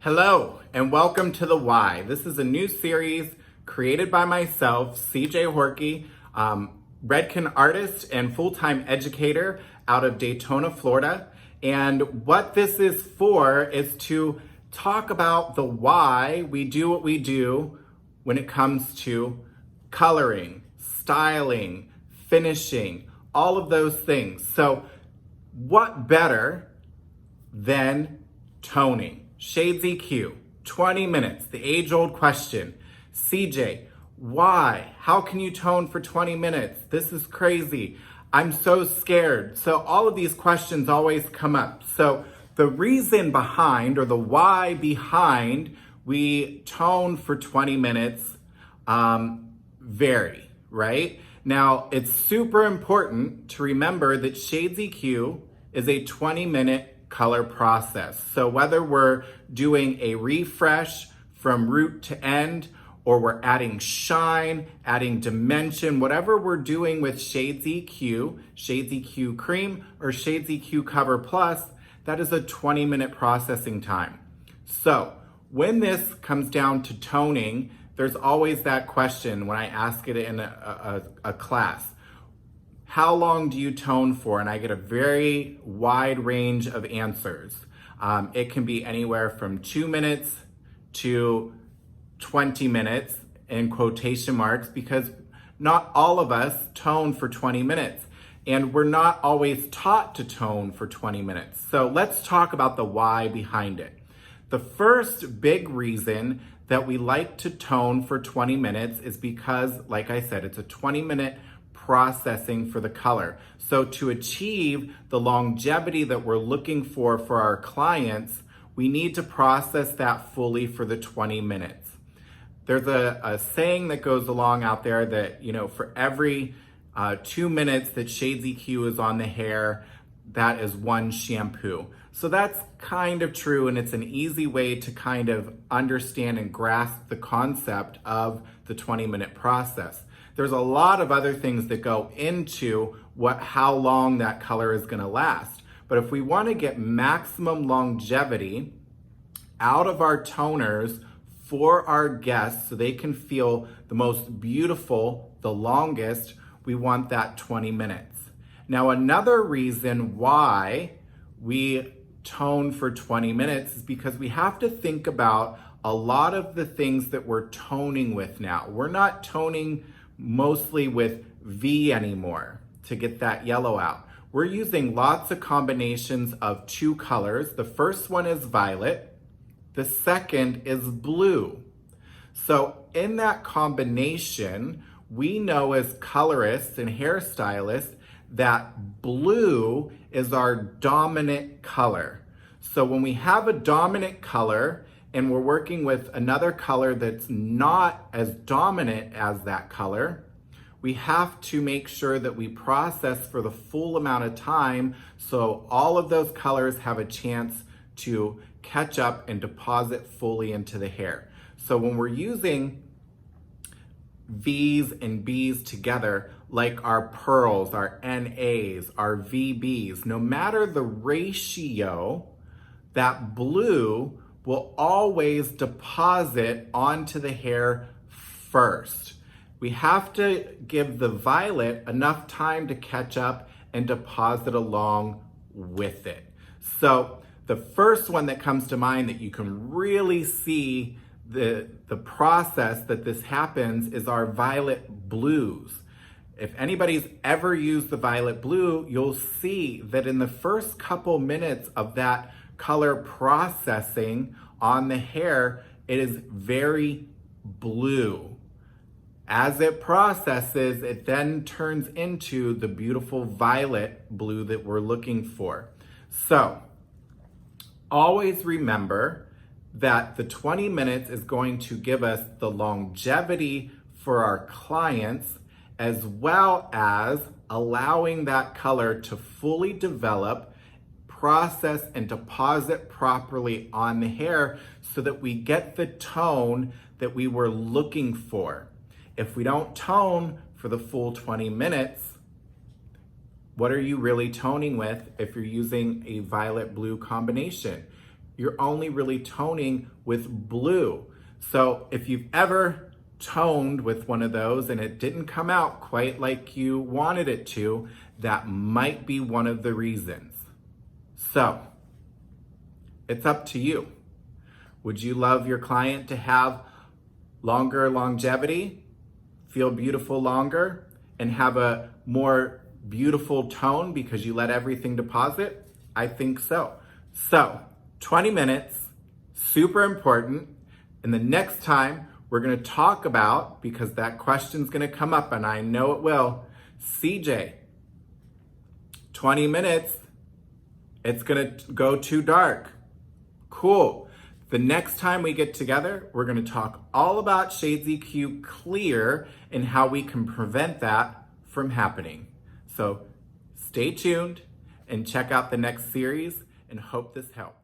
Hello, and welcome to The Why. This is a new series created by myself, CJ Horkey, Redken artist and full-time educator out of Daytona, Florida. And what this is for is to talk about the why we do what we do when it comes to coloring, styling, finishing, all of those things. So what better than toning? Shades EQ, 20 minutes, the age-old question. CJ, why? How can you tone for 20 minutes? This is crazy. I'm so scared. So all of these questions always come up. So the reason behind, or the why behind, we tone for 20 minutes vary, right? Now, it's super important to remember that Shades EQ is a 20-minute color process. So whether we're doing a refresh from root to end, or we're adding shine, adding dimension, whatever we're doing with Shades EQ Cream, or Shades EQ Cover Plus, that is a 20-minute processing time. So when this comes down to toning, there's always that question when I ask it in a class. How long do you tone for? And I get a very wide range of answers. It can be anywhere from 2 minutes to 20 minutes in quotation marks, because not all of us tone for 20 minutes. And we're not always taught to tone for 20 minutes. So let's talk about the why behind it. The first big reason that we like to tone for 20 minutes is because, like I said, it's a 20-minute processing for the color. So to achieve the longevity that we're looking for our clients, we need to process that fully for the 20 minutes. There's a saying that goes along out there that, for every 2 minutes that Shades EQ is on the hair, that is one shampoo. So that's kind of true, and it's an easy way to kind of understand and grasp the concept of the 20-minute process. There's a lot of other things that go into how long that color is going to last. But if we want to get maximum longevity out of our toners for our guests so they can feel the most beautiful, the longest, we want that 20 minutes. Now, another reason why we tone for 20 minutes is because we have to think about a lot of the things that we're toning with now. We're not toning mostly with V anymore to get that yellow out. We're using lots of combinations of two colors. The first one is violet. The second is blue. So in that combination, we know as colorists and hairstylists that blue is our dominant color. So when we have a dominant color and we're working with another color that's not as dominant as that color, we have to make sure that we process for the full amount of time so all of those colors have a chance to catch up and deposit fully into the hair. So when we're using V's and B's together, like our pearls, our NAs, our VBs, no matter the ratio, that blue will always deposit onto the hair first. We have to give the violet enough time to catch up and deposit along with it. So the first one that comes to mind that you can really see the process that this happens is our violet blues. If anybody's ever used the violet blue, you'll see that in the first couple minutes of that color processing on the hair, it is very blue. As it processes, it then turns into the beautiful violet blue that we're looking for. So always remember that the 20 minutes is going to give us the longevity for our clients, as well as allowing that color to fully develop, process, and deposit properly on the hair so that we get the tone that we were looking for. If we don't tone for the full 20 minutes, what are you really toning with if you're using a violet blue combination? you're only really toning with blue. So if you've ever toned with one of those and it didn't come out quite like you wanted it to, that might be one of the reasons. So it's up to you. Would you love your client to have longer longevity, feel beautiful longer, and have a more beautiful tone because you let everything deposit? I think so. So 20 minutes, super important. And the next time we're gonna talk about, because that question's gonna come up and I know it will, CJ, 20 minutes, it's gonna go too dark. Cool. The next time we get together, we're gonna talk all about Shades EQ Clear and how we can prevent that from happening. So stay tuned and check out the next series and hope this helps.